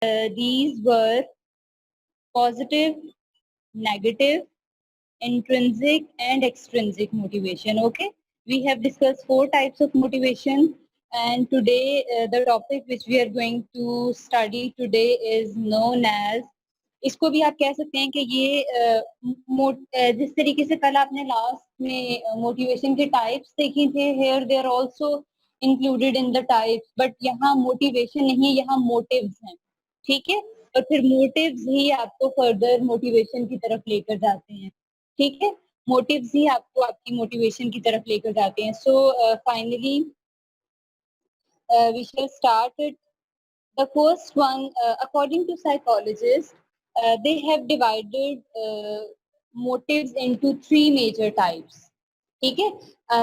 these were positive, negative, intrinsic and extrinsic motivation. Okay, we have discussed 4 types of motivation, and today the topic which we are going to study today is known as, इसको भी आप कह सकते हैं कि ये जिस तरीके से कल आपने लास्ट में मोटिवेशन के टाइप्स देखे थे, here they are also included in the types, but यहाँ मोटिवेशन नहीं, यहाँ मोटिव्स हैं, ठीक है। और फिर मोटिव्स ही आपको फर्दर मोटिवेशन की तरफ लेकर जाते हैं, ठीक है। मोटिव्स ही आपको आपकी मोटिवेशन की तरफ लेकर जाते हैं। So finally we shall start it. The first one, according to psychologists, they have divided motives into 3 major types. ठीक है,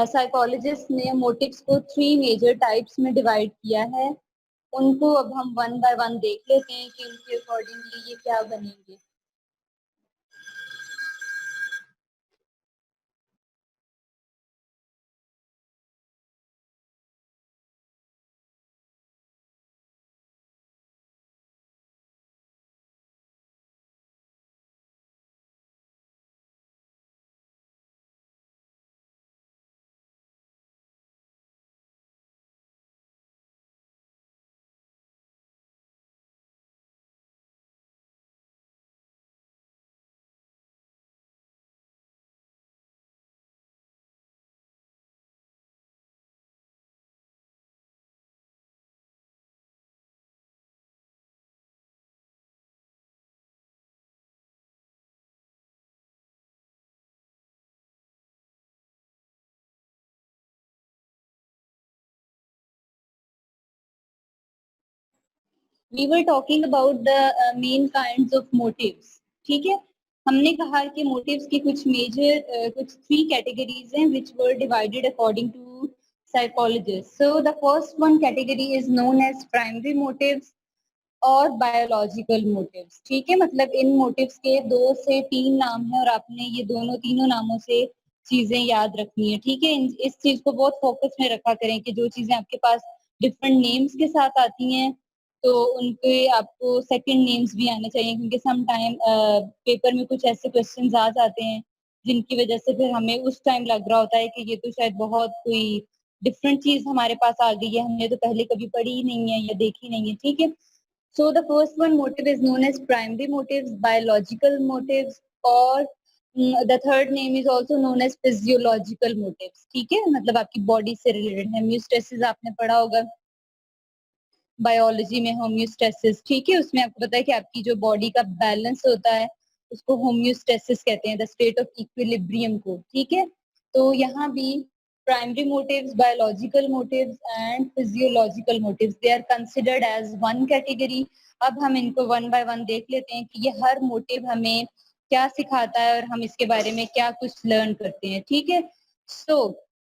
साइकोलॉजिस्ट ने मोटिव्स को 3 major types में डिवाइड किया है। उनको अब हम 1 by 1 देख लेते हैं कि उनके अकॉर्डिंगली ये क्या बनेंगे। We were talking about the main kinds of motives. ठीक है, हमने कहा कि मोटिव्स की कुछ मेजर कुछ 3 कैटेगरीज हैं which were divided according to psychologists. So the first one category is known as primary motives और बायोलॉजिकल मोटिव्स। ठीक है, मतलब इन मोटिव्स के 2 से 3 नाम है और आपने ये दोनों तीनों नामों से चीजें याद रखनी है। ठीक है, इस चीज को बहुत फोकस में रखा करें कि जो चीजें आपके पास डिफरेंट नेम्स के साथ आती हैं तो उनके आपको सेकंड नेम्स भी आने चाहिए, क्योंकि सम टाइम पेपर में कुछ ऐसे क्वेश्चंस आ जाते हैं जिनकी वजह से फिर हमें उस टाइम लग रहा होता है कि ये तो शायद बहुत कोई डिफरेंट चीज हमारे पास आ गई है, हमने तो पहले कभी पढ़ी ही नहीं है या देखी नहीं है। ठीक है, so the first one motive is known as primary motives, biological motives, or the third name is also known as physiological motives. ठीक है, मतलब आपकी बॉडी से रिलेटेड है। होम्योस्टेसिस आपने पढ़ा होगा बायोलॉजी में, होम्योस्टेसिस। ठीक है, उसमें आपको पता है कि आपकी जो बॉडी का बैलेंस होता है उसको होम्योस्टेसिस कहते हैं, द स्टेट ऑफ इक्विलिब्रियम को। ठीक है, तो यहाँ भी primary motives, biological motives and physiological motives, they are considered as one category. अब हम इनको 1 by 1 देख लेते हैं कि ये हर मोटिव हमें क्या सिखाता है और हम इसके बारे में क्या कुछ लर्न करते हैं। ठीक है, so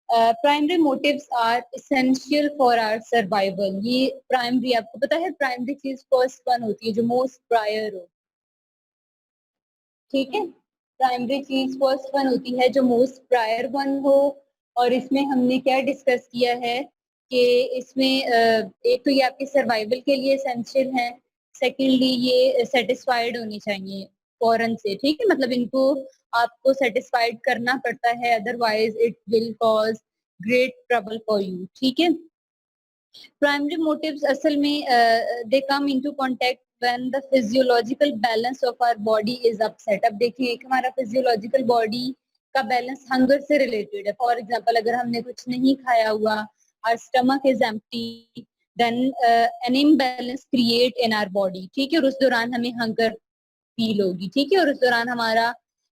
primary motives are essential for our survival. ये प्राइमरी, आपको पता है प्राइमरी चीज फर्स्ट वन होती है जो मोस्ट प्रायर हो। ठीक है, प्राइमरी चीज फर्स्ट वन होती है जो मोस्ट प्रायर वन हो। और इसमें हमने क्या डिस्कस किया है कि इसमें एक तो ये आपके सर्वाइवल के लिए एसेंशियल है, सेकेंडली ये सेटिस्फाइड होनी चाहिए फौरन से। ठीक है, मतलब इनको आपको सेटिस्फाइड करना पड़ता है, otherwise it will cause great trouble for you. ठीक है, प्राइमरी मोटिव्स असल में they come into contact when the physiological balance of our body is upset. अब देखिए, एक हमारा फिजियोलॉजिकल बॉडी का बैलेंस हंगर से रिलेटेड है। फॉर एग्जांपल, अगर हमने कुछ नहीं खाया हुआ, our stomach is empty, then an imbalance create in our body. ठीक है, और उस दौरान हमें हंगर फील होगी। ठीक है, और उस दौरान हमारा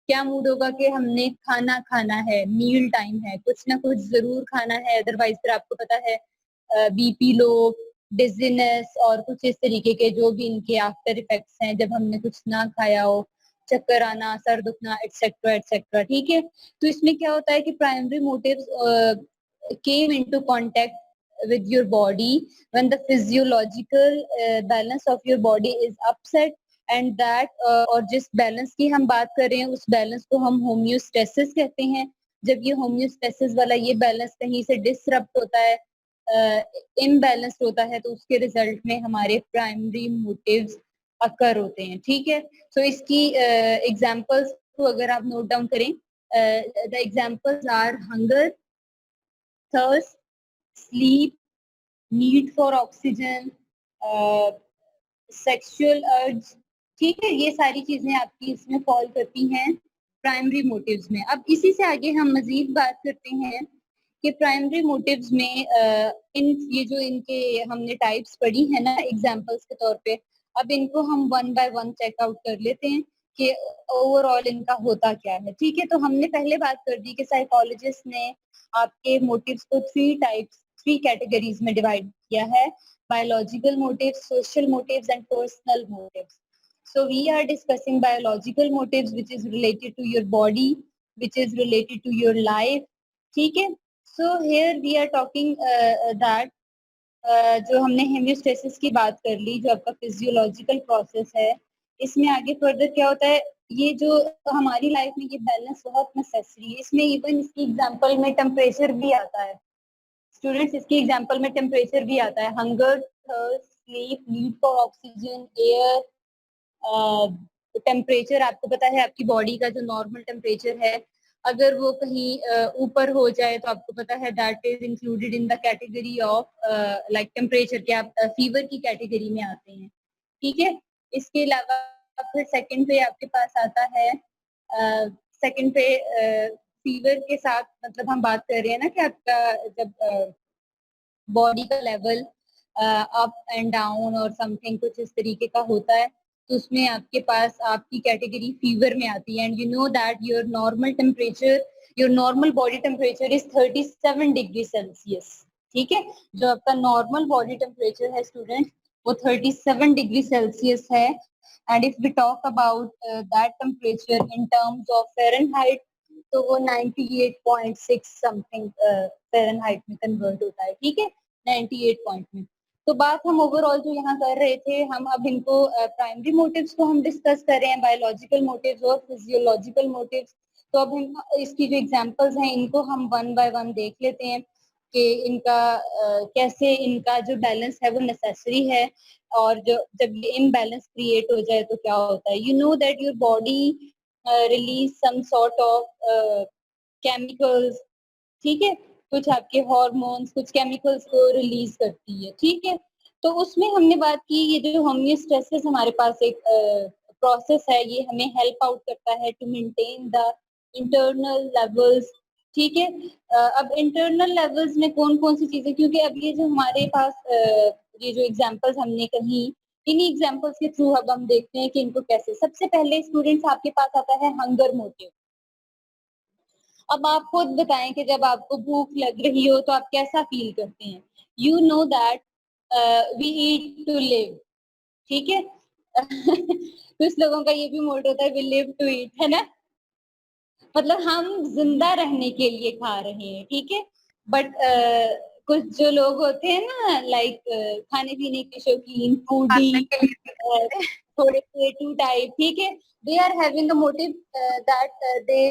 क्या मूड होगा कि हमने खाना खाना है, मील टाइम है, कुछ ना कुछ जरूर खाना है, अदरवाइज फिर आपको पता है बीपी लो, डिजीनेस और कुछ इस तरीके के जो भी इनके आफ्टर इफेक्ट्स हैं जब हमने कुछ ना खाया हो, चक्कर आना, सर दुखना, एटसेट्रा एटसेट्रा। ठीक है, तो इसमें क्या होता है कि primary motives came into contact with your body when the physiological balance of your body is upset, and that और जिस बैलेंस की हम बात कर रहे हैं उस बैलेंस को हम होम्योस्टेसिस कहते हैं। जब ये होम्योस्टेसिस वाला ये बैलेंस कहीं से डिसरप्ट होता है इम्बैलेंस्ड होता है तो उसके रिजल्ट में हमारे प्राइमरी मोटिव्स अकर होते हैं, ठीक है। सो इसकी एग्जांपल्स को अगर आप नोट डाउन करें, the examples are hunger, thirst, sleep, need for oxygen, sexual urge, ठीक है। ये सारी चीजें आपकी इसमें फॉल करती हैं प्राइमरी मोटिव्स में। अब इसी से आगे हम मजीद बात करते हैं कि प्राइमरी मोटिव्स में इन ये जो इनके हमने टाइप्स पढ़ी है ना एग्जांपल्स के तौर पे, अब इनको हम वन बाय वन चेकआउट कर लेते हैं कि ओवरऑल इनका होता क्या है, ठीक है। तो हमने पहले बात कर दी कि साइकोलॉजिस्ट ने आपके मोटिव्स को थ्री कैटेगरीज में डिवाइड किया है: biological motives, social motives, and personal motives. So we are discussing biological motives, which is related to your body, which is related to your life. ठीक है? So here we are talking that जो हमने हेमियोस्टेसिस की बात कर ली, जो आपका physiological process है, इसमें आगे फर्दर क्या होता है, ये जो हमारी लाइफ में ये बैलेंस बहुत नेसेसरी है। इसमें इवन इसकी एग्जांपल में टेम्परेचर भी आता है स्टूडेंट्स, इसकी एग्जांपल में टेम्परेचर भी आता है: hunger, thirst, sleep, need for oxygen, air. Temperature आपको पता है आपकी बॉडी का जो नॉर्मल टेम्परेचर है, अगर वो कहीं ऊपर हो जाए तो आपको पता है that is included in the category of like temperature के आप फीवर की कैटेगरी में आते हैं, ठीक है। इसके अलावा फिर सेकंड पे आपके पास आता है सेकंड पे फीवर के साथ, मतलब हम बात कर रहे हैं ना कि आपका जब बॉडी का लेवल अप एंड डाउन और समथिंग कुछ इस तरीके का होता है, तो उसमें आपके पास आपकी कैटेगरी फीवर में आती है। And you know that your normal temperature, your normal body temperature is 37 degree Celsius, ठीक है। जो आपका नॉर्मल बॉडी टेम्परेचर है स्टूडेंट, वो 37 डिग्री सेल्सियस है। And if we talk about that temperature in terms of Fahrenheit, तो वो 98.6 something Fahrenheit में कन्वर्ट होता है, ठीक है, 98 पॉइंट में। तो बात हम ओवरऑल जो यहाँ कर रहे थे, हम अब इनको प्राइमरी मोटिव्स को हम डिस्कस कर रहे हैं, बायोलॉजिकल मोटिव्स और फिजियोलॉजिकल मोटिव्स। तो अब हम इसकी जो एग्जांपल्स हैं इनको हम वन बाय वन देख लेते हैं कि इनका कैसे इनका जो बैलेंस है वो नेसेसरी है, और जो जब ये इम्बैलेंस क्रिएट हो जाए तो क्या होता है। You know that your body release some sort of chemicals, ठीक है, कुछ आपके हार्मोन्स, कुछ केमिकल्स को रिलीज करती है, ठीक है। तो उसमें हमने बात की ये जो होमियोस्टेसिस हमारे पास एक प्रोसेस है, ये हमें हेल्प आउट करता है to maintain the internal levels, ठीक है। अब इंटरनल लेवल्स में कौन कौन सी चीजें, क्योंकि अब ये जो हमारे पास ये जो एग्जांपल्स हमने कही, इन्हीं एग्जांपल्स के थ्रू अब हम देखते हैं कि इनको कैसे। सबसे पहले स्टूडेंट्स आपके पास आता है हंगर मोटिव। अब आप खुद बताएं कि जब आपको भूख लग रही हो तो आप कैसा फील करते हैं। You know that we eat to live, ठीक है। कुछ लोगों का ये भी मोड होता है वी लिव टू ईट, है ना, मतलब हम जिंदा रहने के लिए खा रहे हैं, ठीक है। बट कुछ जो लोग होते हैं ना लाइक खाने पीने के शौकीन, फूडी, थोड़े पेटू टाइप, ठीक है, they are having a motive that they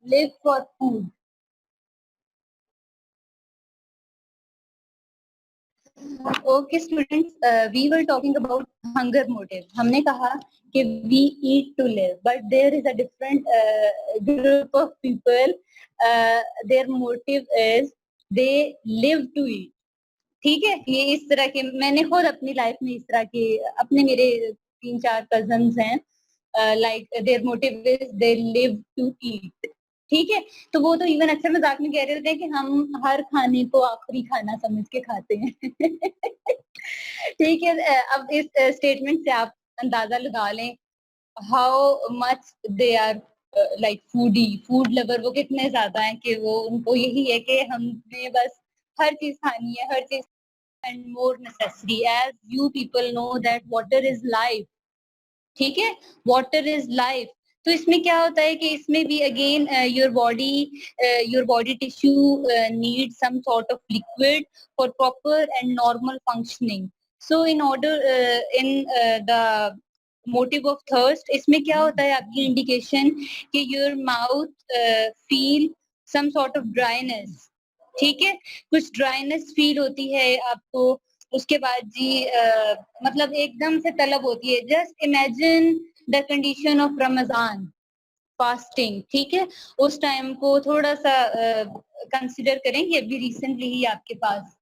live for food. Okay students, we were talking about hunger motive. हमने कहा कि we eat to live, but there is a different group of people. Their motive is they live to eat. ठीक है, ये इस तरह के मैंने खुद अपनी लाइफ में इस तरह के अपने मेरे 3-4 कजन्स हैं, like their motive is they live to eat, ठीक है। तो वो तो इवन अच्छा मजाक में कह रहे होते हैं कि हम हर खाने को आखिरी खाना समझ के खाते हैं। ठीक है, अब इस स्टेटमेंट से आप अंदाजा लगा लें how much they are like foodie, food lover, वो कितने ज्यादा हैं कि वो उनको यही है कि हमें बस हर चीज खानी है, हर चीज and more necessary as you people know that water is life, ठीक है, water is life। तो इसमें क्या होता है कि इसमें भी again your body tissue need some sort of liquid for proper and normal functioning. So in order in the motive of thirst, इसमें क्या होता है आपकी इंडिकेशन कि your mouth feel some sort of dryness, ठीक है, कुछ ड्राइनेस फील होती है आपको, उसके बाद जी मतलब एकदम से तलब होती है। Just imagine the condition of Ramzan fasting, ठीक है, उस टाइम को थोड़ा सा कंसिडर करें कि अभी रिसेंटली ही आपके पास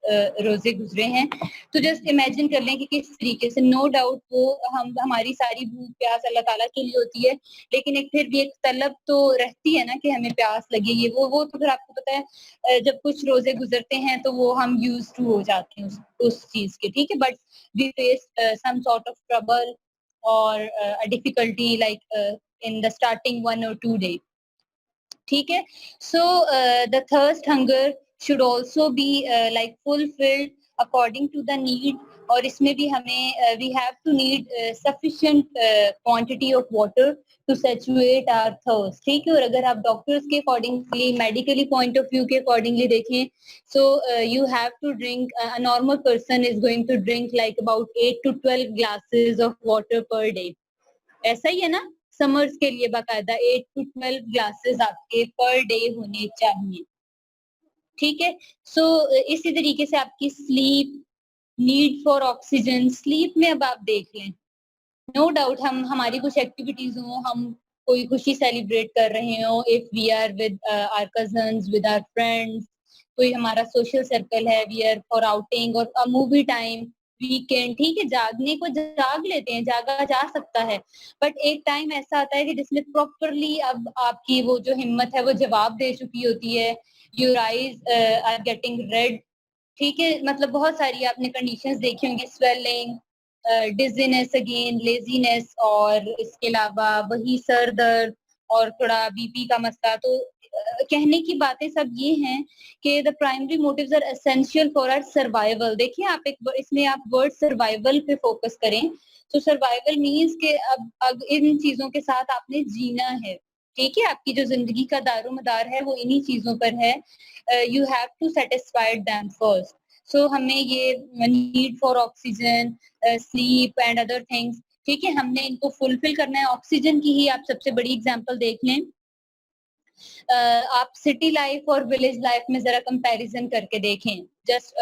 रोजे गुजरे हैं, तो जस्ट इमेजिन कर लें कि किस तरीके से, नो डाउट वो हमारी सारी भूख प्यास अल्लाह ताला के लिए होती है, लेकिन एक फिर भी एक तलब तो रहती है ना कि हमें प्यास लगे, ये वो तो फिर आपको पता है जब कुछ रोजे गुजरते हैं तो वो हम यूज टू हो जाते हैं उस चीज के, ठीक है, but we face some sort of trouble और difficulty like in the starting 1 or 2 days. ठीक है, so the thirst hunger should also be like fulfilled according to the need, और इसमें भी हमें we have to need sufficient quantity of water to saturate our thirst, ठीक है। और अगर आप डॉक्टर्स के accordingly, medically point of view के अकॉर्डिंगली देखें, so you have to drink, a normal person is going to drink like about 8 to 12 glasses of water per day, ऐसा ही है ना, समर्स के लिए बाकायदा 8 to 12 ग्लासेस आपके पर डे होने चाहिए, ठीक है। सो इसी तरीके से आपकी sleep, need for oxygen, sleep में अब आप देख लें, नो डाउट हम हमारी कुछ एक्टिविटीज हो, हम कोई खुशी सेलिब्रेट कर रहे हो, if we are with our cousins, with our friends, कोई हमारा सोशल सर्कल है, वी आर फॉर आउटिंग और मूवी टाइम, वीकेंड, ठीक है, जागने को जाग लेते हैं, जागा जा सकता है, बट एक टाइम ऐसा आता है कि जिसमें प्रॉपरली अब आपकी वो जो हिम्मत है वो जवाब दे चुकी होती है, your eyes are getting red, ठीक है, मतलब बहुत सारी आपने कंडीशंस देखी होंगी, स्वेलिंग, डिजीनेस, अगेन लेजीनेस, और इसके अलावा वही सर दर्द और थोड़ा बीपी का मसला। तो कहने की बातें सब ये हैं कि the primary motives are essential for our survival. देखिए आप एक इसमें आप वर्ड सर्वाइवल पे फोकस करें, तो सर्वाइवल मीन्स के अब इन चीजों के साथ आपने जीना है, ठीक है, आपकी जो जिंदगी का दारोमदार है वो इन्हीं चीजों पर है, you have to satisfied them first. So हमें ये need for oxygen, sleep and other things, ठीक है, हमने इनको फुलफिल करना है। ऑक्सीजन की ही आप सबसे बड़ी एग्जांपल देख लें, आप सिटी लाइफ और विलेज लाइफ में जरा कंपैरिजन करके देखें, just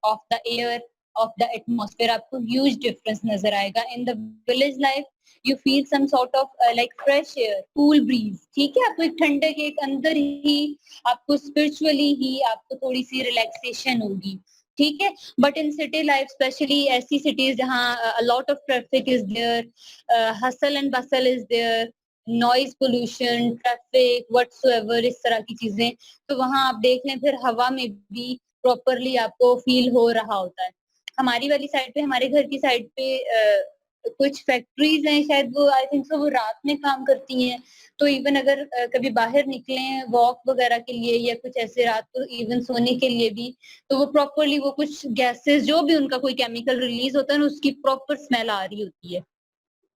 of the air, of the atmosphere, आपको ह्यूज डिफरेंस नजर आएगा। In the village life you feel some sort of like fresh air, cool breeze, ठीक है, आपको एक ठंडक, एक अंदर ही आपको स्पिरिचुअली ही आपको थोड़ी सी रिलैक्सेशन होगी, ठीक है। But in city life, specially ऐसी सिटीज जहाँ lot of traffic is there, hustle and bustle is there, noise pollution, traffic, whatsoever, इस तरह की चीजें, तो वहां आप देख लें फिर हवा में भी प्रॉपरली आपको फील हो रहा होता है। हमारी वाली साइड पे, हमारे घर की साइड पे कुछ फैक्ट्रीज हैं, शायद वो आई थिंक सो वो रात में काम करती हैं, तो इवन अगर कभी बाहर निकले वॉक वगैरह के लिए या कुछ ऐसे रात को इवन सोने के लिए भी, तो वो प्रॉपरली वो कुछ गैसेस जो भी उनका कोई केमिकल रिलीज होता है ना, उसकी प्रॉपर स्मेल आ रही होती है।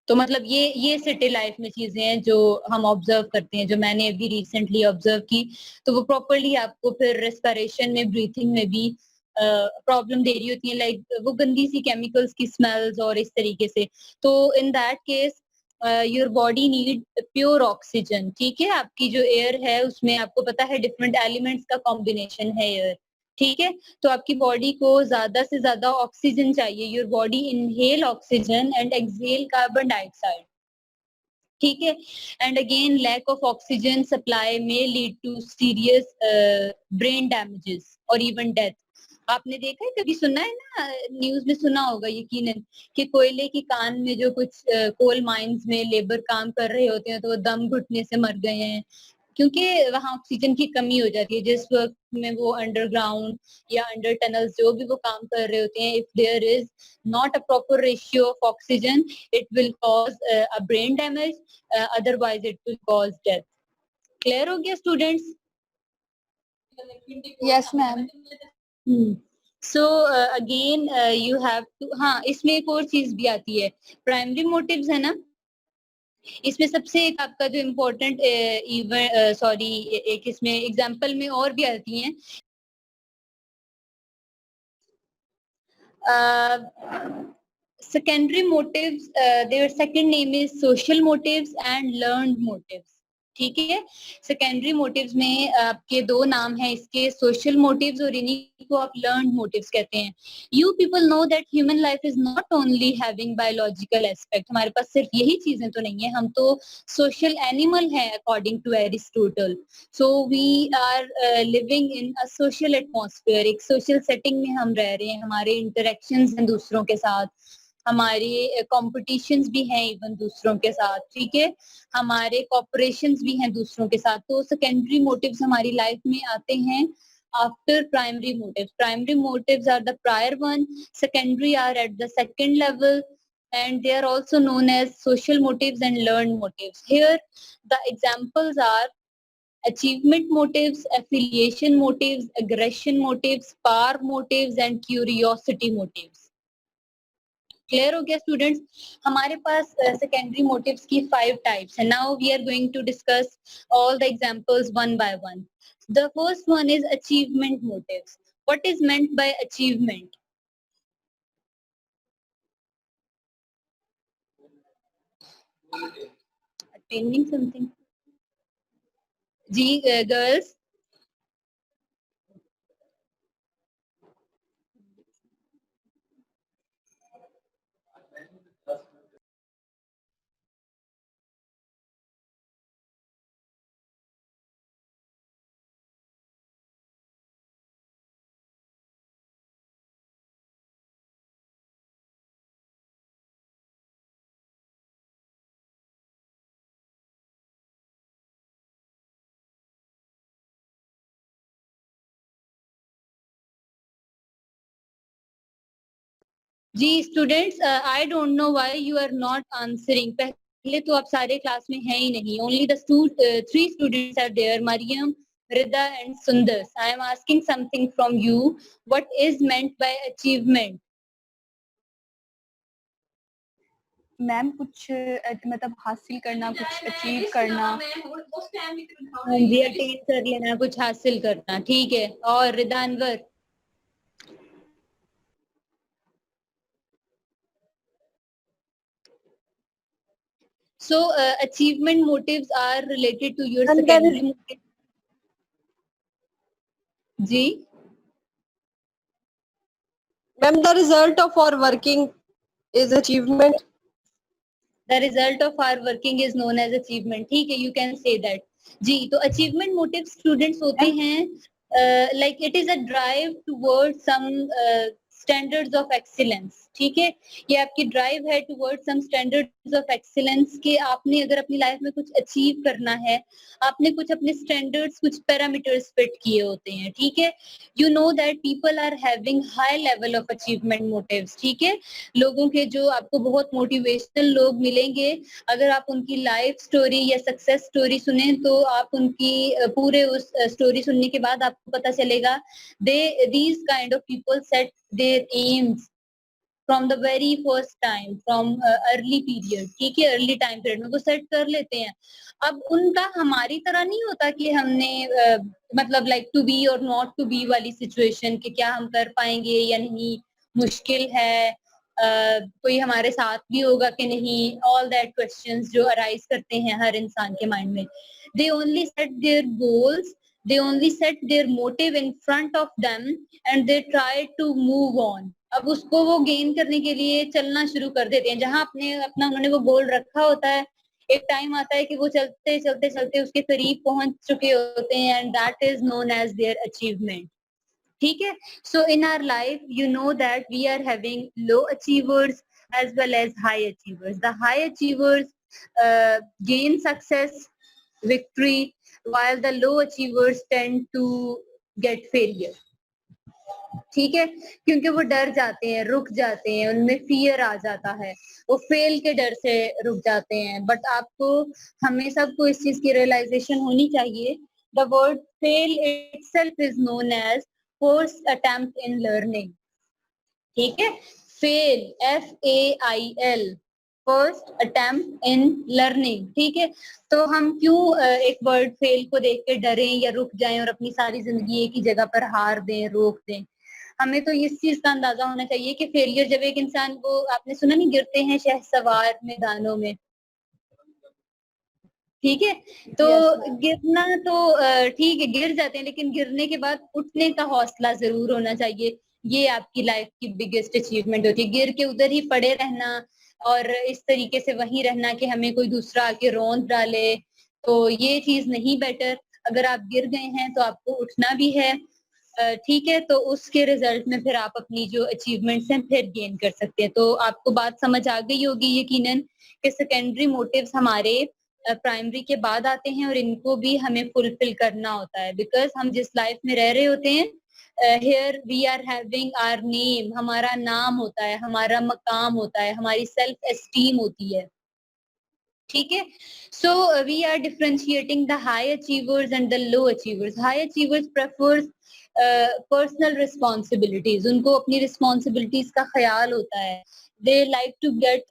तो मतलब ये सिटी लाइफ में चीजें हैं जो हम ऑब्जर्व करते हैं, जो मैंने अभी रिसेंटली ऑब्जर्व की, तो वो प्रॉपरली आपको फिर रेस्पिरेशन में, ब्रीथिंग में भी प्रॉब्लम दे रही होती है, लाइक वो गंदी सी केमिकल्स की स्मेल्स और इस तरीके से। तो इन that case your body need pure oxygen, ठीक है, आपकी जो एयर है उसमें आपको पता है डिफरेंट एलिमेंट्स का कॉम्बिनेशन है एयर, ठीक है, तो आपकी बॉडी को ज्यादा से ज्यादा ऑक्सीजन चाहिए, your body inhale oxygen and exhale carbon dioxide, ठीक है, and again lack of oxygen supply में lead to serious brain damages और इवन डेथ। आपने देखा है, कभी सुना है ना, न्यूज में सुना होगा यकीनन, कि कोयले की कान में जो कुछ कोल माइंस में लेबर काम कर रहे होते हैं तो वो दम घुटने से मर गए हैं, क्योंकि वहां ऑक्सीजन की कमी हो जाती है जिस वक्त में वो अंडरग्राउंड या अंडर टनल्स जो भी वो काम कर रहे होते हैं, if there is not a proper ratio of oxygen, it will cause a brain damage, otherwise it will cause death. Clear हो गया students? Yes ma'am. So again you have to, हाँ इसमें एक और चीज भी आती है, प्राइमरी मोटिव्स है ना, इसमें सबसे एक आपका जो इम्पोर्टेंट इवन सॉरी एक इसमें एग्जांपल में और भी आती हैं, secondary motives, their second name is social motives and learned motives, ठीक है। सेकेंडरी मोटिव्स में आपके दो नाम हैं इसके, सोशल मोटिव्स और इन्हीं को आप लर्न्ड मोटिव्स कहते हैं। You people know that human life is not only having biological aspect, हमारे पास सिर्फ यही चीजें तो नहीं है, हम तो सोशल एनिमल हैं according to Aristotle. So we are living in a social atmosphere, एक सोशल सेटिंग में हम रह रहे हैं, हमारे इंटरेक्शंस हैं दूसरों के साथ, हमारी कॉम्पिटिशन्स भी हैं इवन दूसरों के साथ, ठीक है, हमारे कॉपरेशंस भी हैं दूसरों के साथ। तो सेकेंडरी मोटिव्स हमारी लाइफ में आते हैं after primary motives. Primary motives are the prior one, secondary are at the second level, and they are also known as social motives and learned motives. Here the examples are achievement motives, affiliation motives, aggression motives, power motives and curiosity motives. Clear हो गया students? हमारे पास secondary motives की 5 types है। Now we are going to discuss all the examples one by one. The first one is achievement motives. What is meant by achievement? Attaining something. जी girls, जी students, I don't know why you are not answering. पहले तो आप सारे class में हैं ही नहीं, only the 3 students are there, Maryam, Rida and Sundar. I am asking something from you, what is meant by achievement? Ma'am कुछ मतलब हासिल करना, कुछ अचीव करना। हाँ जी, अटेन कर लेना, कुछ हासिल करना, ठीक है। और रिदा Anwar? So achievement motives are related to your secondary motives. Ji Ma'am, the result of our working is achievement. the result of our working is known as achievement, ठीक है, you can say that. जी, तो achievement motives students होते हैं like it is a drive towards some standards of excellence, ठीक है, ये आपकी drive है towards some standards of excellence के आपने अगर अपनी लाइफ में कुछ अचीव करना है, आपने कुछ अपने स्टैंडर्ड्स, कुछ पैरामीटर्स फिट किए होते हैं, ठीक है। You know that people are having high level of achievement motives, ठीक है। लोगों के जो आपको बहुत मोटिवेशनल लोग मिलेंगे, अगर आप उनकी लाइफ स्टोरी या सक्सेस स्टोरी सुने तो आप उनकी पूरे उस स्टोरी सुनने के बाद आपको पता चलेगा these kind of people set their aims from the very first time, from early period, ठीक है, अर्ली टाइम पीरियड में वो सेट कर लेते हैं। अब उनका हमारी तरह नहीं होता कि हमने मतलब लाइक टू बी और नॉट टू बी वाली सिचुएशन कि क्या हम कर पाएंगे या नहीं, मुश्किल है, कोई हमारे साथ भी होगा कि नहीं, ऑल दैट क्वेश्चंस जो अराइज करते हैं हर इंसान के माइंड में। They only set their goals, they only set their motive in front of them and they try to move on। अब उसको वो गेन करने के लिए चलना शुरू कर देते हैं, जहां अपने अपना उन्होंने वो गोल रखा होता है, एक टाइम आता है कि वो चलते चलते चलते उसके करीब पहुंच चुके होते हैं and that is known as their achievement, ठीक है। So in our life you know that we are having low achievers as well as high achievers. The high achievers gain success, victory, while the low achievers tend to get failure, ठीक है, क्योंकि वो डर जाते हैं, रुक जाते हैं, उनमें फियर आ जाता है, वो फेल के डर से रुक जाते हैं। बट आपको, हमें सबको इस चीज की रियलाइजेशन होनी चाहिए, the word fail itself is known as first attempt in learning, ठीक है। Fail, FAIL, first attempt in learning, ठीक है। तो हम क्यों एक वर्ड फेल को देख के डरें या रुक जाएं और अपनी सारी जिंदगी एक ही जगह पर हार दें, रोक दें। हमें तो इस चीज का अंदाजा होना चाहिए कि फेलियर जब एक इंसान को, आपने सुना नहीं, गिरते हैं शहसवार मैदानों में, ठीक है। तो Yes, ma'am. गिरना तो ठीक है, गिर जाते हैं, लेकिन गिरने के बाद उठने का हौसला जरूर होना चाहिए। ये आपकी लाइफ की बिगेस्ट अचीवमेंट होती है। गिर के उधर ही पड़े रहना और इस तरीके से वहीं रहना कि हमें कोई दूसरा आके रौंद डाले, तो ये चीज नहीं बेटर। अगर आप गिर गए हैं तो आपको उठना भी है, ठीक है। तो उसके रिजल्ट में फिर आप अपनी जो अचीवमेंट्स हैं फिर गेन कर सकते हैं। तो आपको बात समझ आ गई होगी यकीनन कि सेकेंडरी मोटिव्स हमारे प्राइमरी के बाद आते हैं और इनको भी हमें फुलफिल करना होता है, बिकॉज हम जिस लाइफ में रह रहे होते हैं, here we are having our name, हमारा नाम होता है, हमारा मकाम होता है, हमारी सेल्फ एस्टीम होती है, ठीक है। So we are differentiating the high achievers and the low achievers. High achievers prefers personal responsibilities, उनको अपनी रिस्पॉन्सिबिलिटीज का ख्याल होता है। They like to get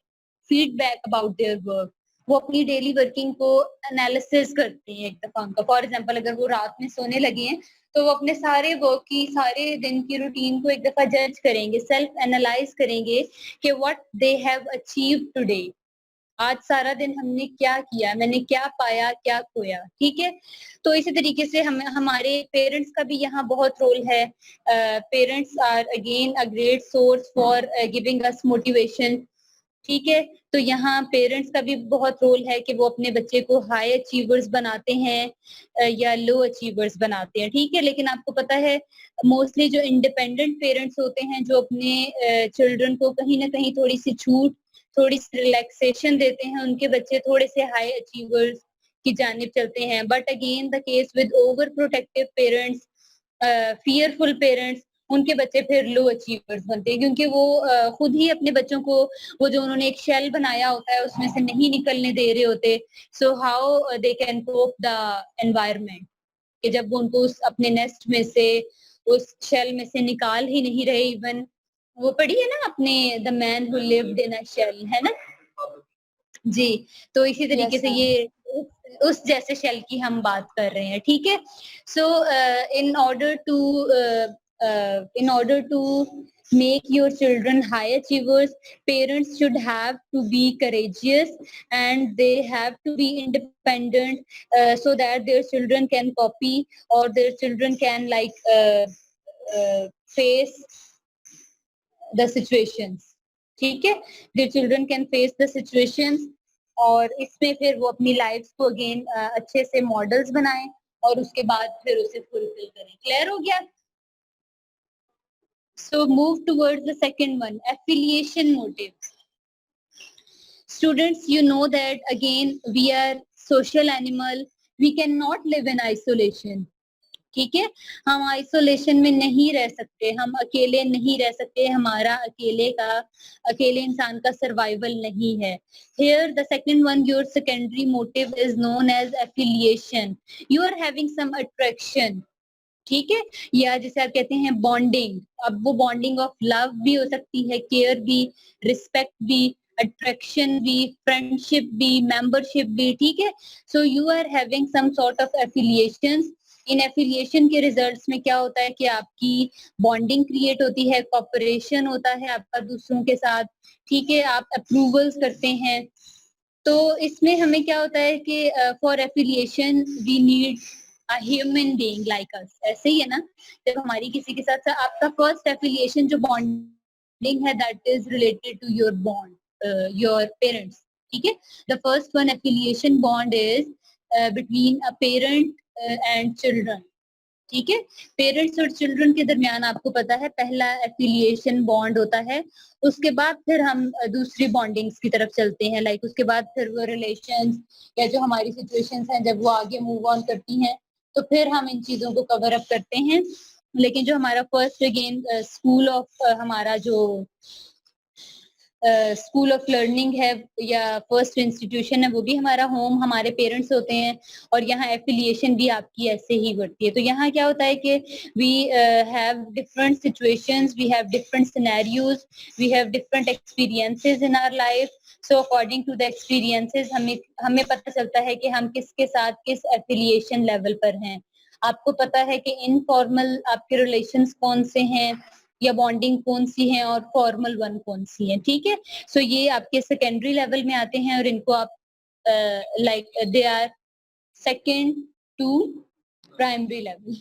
feedback about their work, वो अपनी डेली वर्किंग को एनालिसिस करते हैं एक दफा उनका। फॉर एग्जाम्पल, अगर वो रात में सोने लगे हैं तो वो अपने सारे वर्क की, सारे दिन की रूटीन को एक दफा जज करेंगे, सेल्फ एनालाइज करेंगे कि what they have achieve today, आज सारा दिन हमने क्या किया, मैंने क्या पाया, क्या खोया, ठीक है। तो इसी तरीके से हम हमारे पेरेंट्स का भी यहाँ बहुत रोल है। Parents are again a great source for giving us motivation, ठीक है। तो यहाँ पेरेंट्स का भी बहुत रोल है कि वो अपने बच्चे को हाई अचीवर्स बनाते हैं या लो अचीवर्स बनाते हैं, ठीक है। लेकिन आपको पता है मोस्टली जो इंडिपेंडेंट पेरेंट्स होते हैं, जो अपने चिल्ड्रन को कहीं ना कहीं थोड़ी सी छूट, थोड़ी सी रिलैक्सेशन देते हैं, उनके बच्चे थोड़े से हाई अचीवर्स की जानिब चलते हैं। But again the case with over protective parents, fearful parents, उनके बच्चे फिर लो अचीवर्स बनते हैं, क्योंकि वो खुद ही अपने बच्चों को वो जो उन्होंने एक शेल बनाया होता है उसमें से नहीं निकलने दे रहे होते। So how they can cope the environment, कि जब वो उनको उस अपने नेस्ट में से, उस शेल में से निकाल ही नहीं रहे। इवन वो पढ़ी है ना आपने, the man who lived in a shell, है ना जी। तो इसी तरीके Yes, से ma'am. ये उस जैसे शेल की हम बात कर रहे हैं, ठीक है। So in order to in order to make your children high achievers, parents should have to be courageous and they have to be independent, so that their children can copy or their children can face the situations, ठीक है। their children can face the situations, और इसमें फिर वो अपनी life को again अच्छे से मॉडल्स बनाएं और उसके बाद फिर उसे फुलफिल करें। क्लियर हो गया? So move towards the second one, affiliation motive. Students, you know that again we are social animal. We cannot live in isolation. ठीक है, हम आइसोलेशन में नहीं रह सकते, हम अकेले नहीं रह सकते, हमारा अकेले इंसान का सर्वाइवल नहीं है। Here the second one, your secondary motive is known as affiliation. You are having some attraction, ठीक है, या जिसे आप कहते हैं बॉन्डिंग। अब वो बॉन्डिंग ऑफ लव भी हो सकती है, केयर भी, रिस्पेक्ट भी, अट्रैक्शन भी, फ्रेंडशिप भी, मेंबरशिप भी, ठीक है। So you are having some sort of affiliations. इन एफिलिएशन के रिजल्ट्स में क्या होता है कि आपकी बॉन्डिंग क्रिएट होती है, कॉपरेशन होता है आपका दूसरों के साथ, ठीक है, आप अप्रूवल्स करते हैं। तो इसमें हमें क्या होता है कि for affiliation we need a human being like us. ऐसे ही है ना, जब हमारी किसी के साथ आपका फर्स्ट एफिलिएशन जो बॉन्डिंग है, that is related to your bond, your parents, ठीक है। The first one affiliation bond is between a parent and children, ठीक है। पेरेंट्स और चिल्ड्रन के दरमियान आपको पता है पहला एफिलिएशन बॉन्ड होता है, उसके बाद फिर हम दूसरी बॉन्डिंग्स की तरफ चलते हैं। लाइक उसके बाद फिर वो रिलेशंस या जो हमारी सिचुएशंस हैं जब वो आगे मूव ऑन करती हैं, तो फिर हम इन चीजों को कवर अप करते हैं। लेकिन जो हमारा फर्स्ट अगेन स्कूल ऑफ हमारा जो स्कूल ऑफ लर्निंग है या फर्स्ट इंस्टीट्यूशन है, वो भी हमारा होम, हमारे पेरेंट्स होते हैं, और यहाँ एफिलिएशन भी आपकी ऐसे ही बढ़ती है। तो यहाँ क्या होता है कि we have different situations, we have different scenarios, we have different experiences in our life. So according to the experiences हमें पता चलता है कि हम किसके साथ किस एफिलिएशन लेवल पर हैं। आपको पता है कि इनफॉर्मल आपके रिलेशंस कौन से हैं या बॉन्डिंग कौन सी है और फॉर्मल वन कौन सी है, ठीक है। सो ये आपके सेकेंडरी लेवल में आते हैं और इनको आप like they are second to primary level.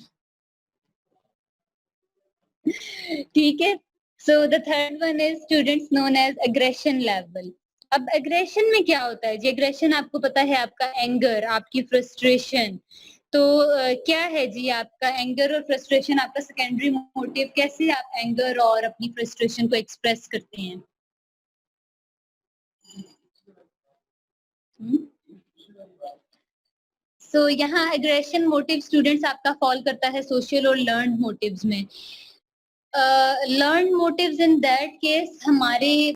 ठीक है. So the third one is students known as aggression level. अब aggression में क्या होता है जी? aggression आपको पता है आपका anger, आपकी frustration. तो क्या है जी आपका एंगर और फ्रस्ट्रेशन, आपका सेकेंडरी मोटिव, कैसे आप एंगर और अपनी फ्रस्ट्रेशन को एक्सप्रेस करते हैं? सो यहाँ एग्रेशन मोटिव स्टूडेंट्स आपका फॉल करता है सोशल और लर्न मोटिव्स में. Learn motives in that case हमारे